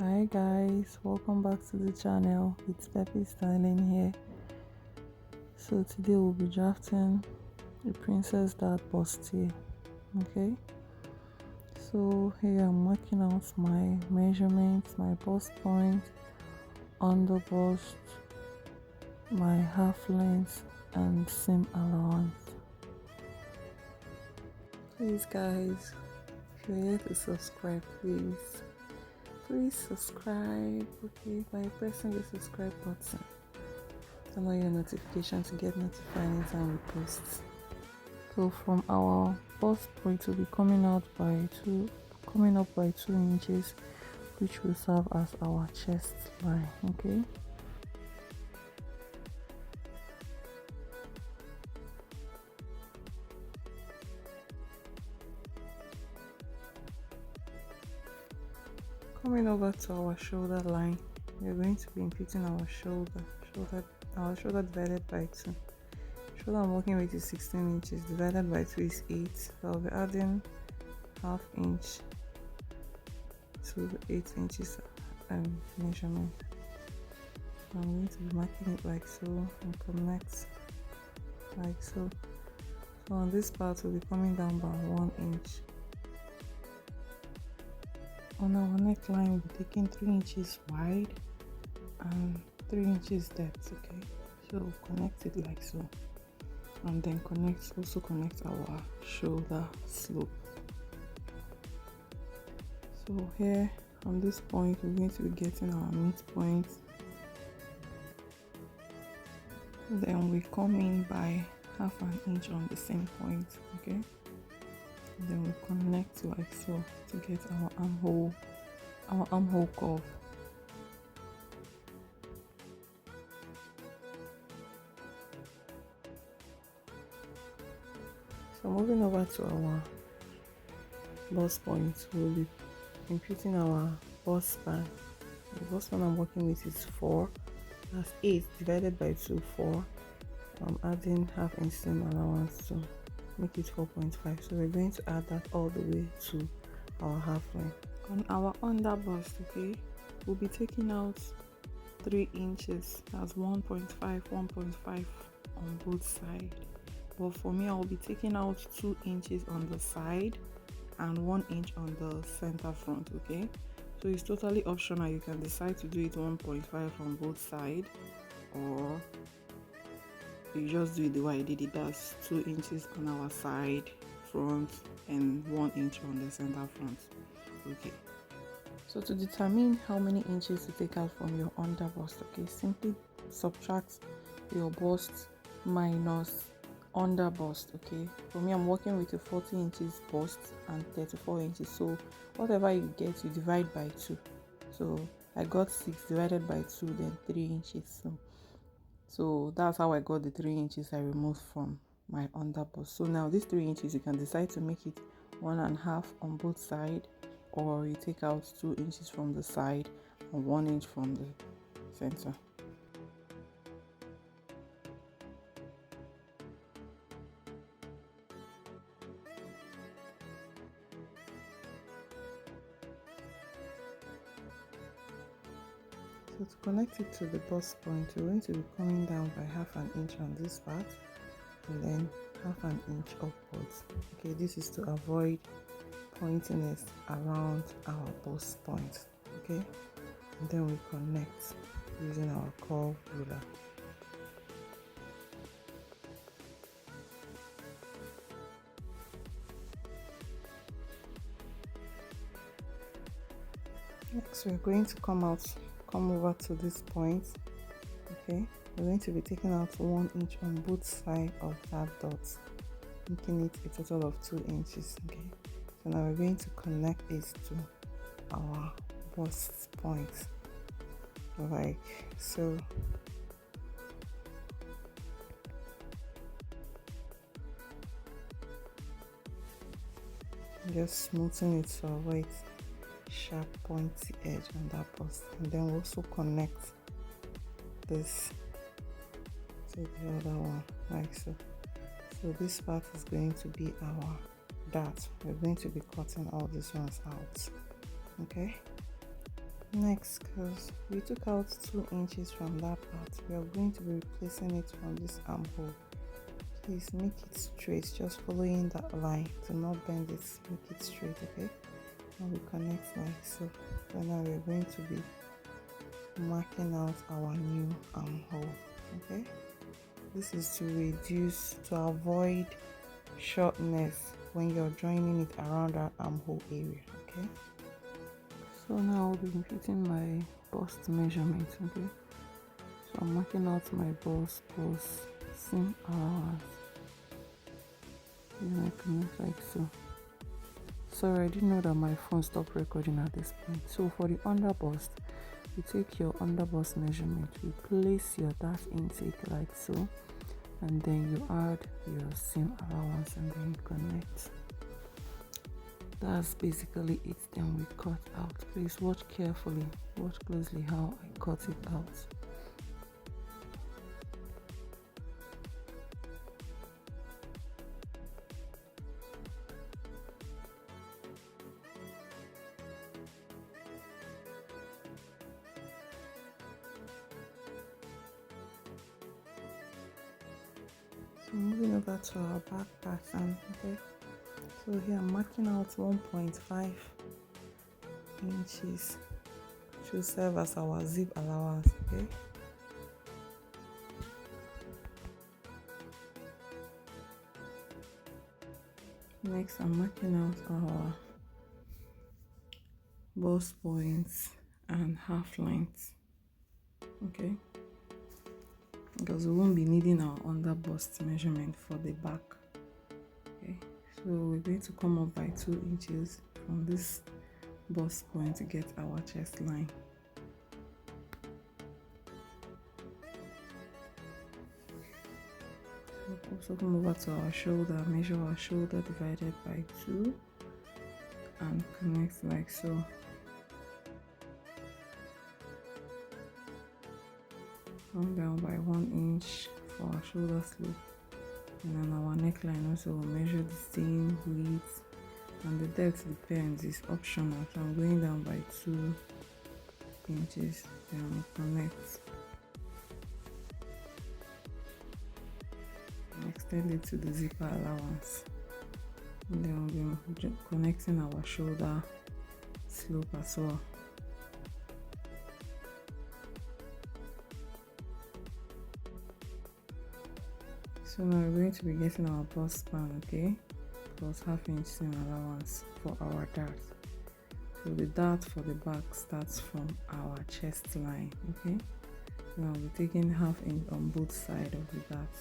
Hi guys, welcome back to the channel. It's Peppy Styling here. So today we'll be drafting the princess that Bustier. Okay, so here I'm working out my measurements, my bust point, under bust, my half length and seam allowance. Please guys, if you're here to subscribe, please subscribe, okay, by pressing the subscribe button. Turn on your notification to get notified anytime we post. So from our bust point will be coming up by 2 inches, which will serve as our chest line. Okay. Coming over to our shoulder line, we're going to be imputing our shoulder divided by 2. Shoulder I'm working with is 16 inches, divided by 2 is 8. So I'll be adding half inch to the 8 inches measurement. I'm going to be marking it like so and connect like so. So on this part we'll be coming down by 1 inch. On our neckline we'll be taking 3 inches wide and 3 inches depth. Okay, so we'll connect it like so, and then also connect our shoulder slope. So here on this point we're going to be getting our midpoint, then we come in by half an inch on the same point. Okay, and then we connect like so to get our armhole curve. So moving over to our bust point, we'll be imputing our bust span. The bust span I'm working with is 4. That's 8 divided by 2, 4. I'm adding half inch seam allowance to make it 4.5. So we're going to add that all the way to our half line. On our under bust, okay, we'll be taking out 3 inches. That's 1.5 on both sides. But for me, I will be taking out 2 inches on the side and 1 inch on the center front. Okay, so it's totally optional. You can decide to do it 1.5 on both sides, or you just do it the way I did it. That's 2 inches on our side front and 1 inch on the center front. Okay, so to determine how many inches to take out from your under bust, okay, simply subtract your bust minus under bust. Okay, for me I'm working with a 40 inches bust and 34 inches, so whatever you get you divide by 2. So I got 6 divided by 2, then 3 inches. So that's how I got the 3 inches I removed from my under bust. So now these 3 inches you can decide to make it 1.5 on both sides, or you take out 2 inches from the side and 1 inch from the center. So to connect it to the bust point, you're going to be coming down by half an inch on this part and then half an inch upwards. Okay, this is to avoid pointiness around our bust point. Okay, and then we connect using our curve ruler. Next we're going to come over to this point. Okay, we're going to be taking out 1 inch on both sides of that dot, making it a total of 2 inches. Okay, so now we're going to connect it to our bust point like so. Just smoothing it to avoid sharp pointy edge on that bust, and then we'll also connect this to the other one like so. So this part is going to be our dart. We're going to be cutting all these ones out. Okay, Next, because we took out 2 inches from that part, we are going to be replacing it from this armhole. Please make it straight, just following that line. Do not bend it, make it straight, okay? And we connect like so. So now we're going to be marking out our new armhole, okay? This is to avoid shortness when you're joining it around that armhole area, okay? So now I'll be putting my bust measurement, okay? So I'm marking out my bust plus seam allowance. Then I connect like so. Sorry, I didn't know that my phone stopped recording at this point. So for the under bust, you take your under bust measurement, you place your dart intake like so, and then you add your seam allowance and then you connect. That's basically it. Then we cut out. Please watch carefully, watch closely how I cut it out. So moving over to our back pattern, okay? So here I'm marking out 1.5 inches to serve as our zip allowance, okay? Next, I'm marking out our bust points and half lengths, okay? Because we won't be needing our under bust measurement for the back, okay? So we're going to come up by 2 inches from this bust point to get our chest line. So also come over to our shoulder, measure our shoulder divided by 2 and connect like so. Come down by 1 inch for our shoulder slope, and then our neckline also will measure the same width, and the depth depends, it's optional. So I'm going down by 2 inches, then we'll connect and extend it to the zipper allowance, and then we'll be connecting our shoulder slope as well. So now we're going to be getting our bust span, okay, plus half-inch seam allowance for our dart. So the dart for the back starts from our chest line, okay. Now we're taking half-inch on both sides of the dart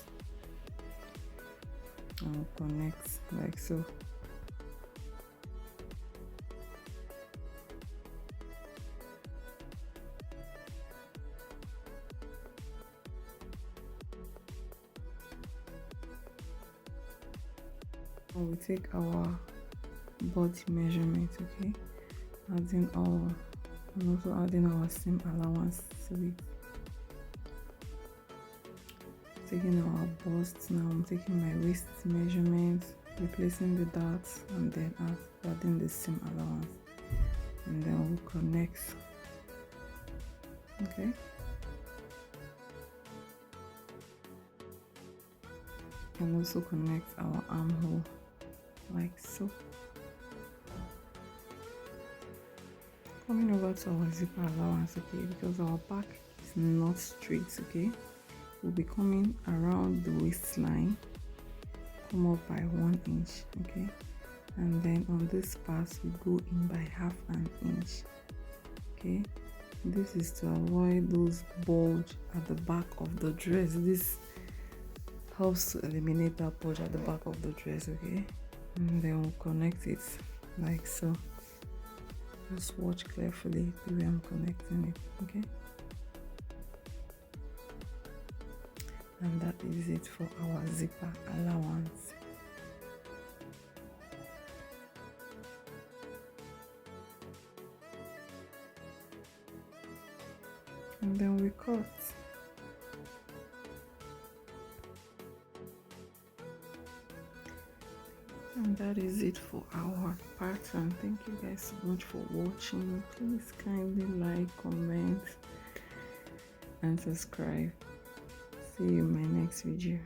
and we'll connect like so. And we take our body measurement, okay, adding our and also adding our seam allowance to it. Taking our bust, now I'm taking my waist measurement, replacing the darts, and then adding the seam allowance, and then we'll connect, okay. And also connect our armhole like so. Coming over to our zipper allowance, okay, because our back is not straight, okay, we'll be coming around the waistline, come up by 1 inch, okay, and then on this part we go in by half an inch, okay. This is to avoid those bulge at the back of the dress. This helps to eliminate that bulge at the back of the dress, okay, and then we'll connect it like so. Just watch carefully the way I'm connecting it, okay. And that is it for our zipper allowance. And then we cut. And that is it for our pattern. Thank you guys so much for watching. Please kindly like, comment, and subscribe. See you in my next video.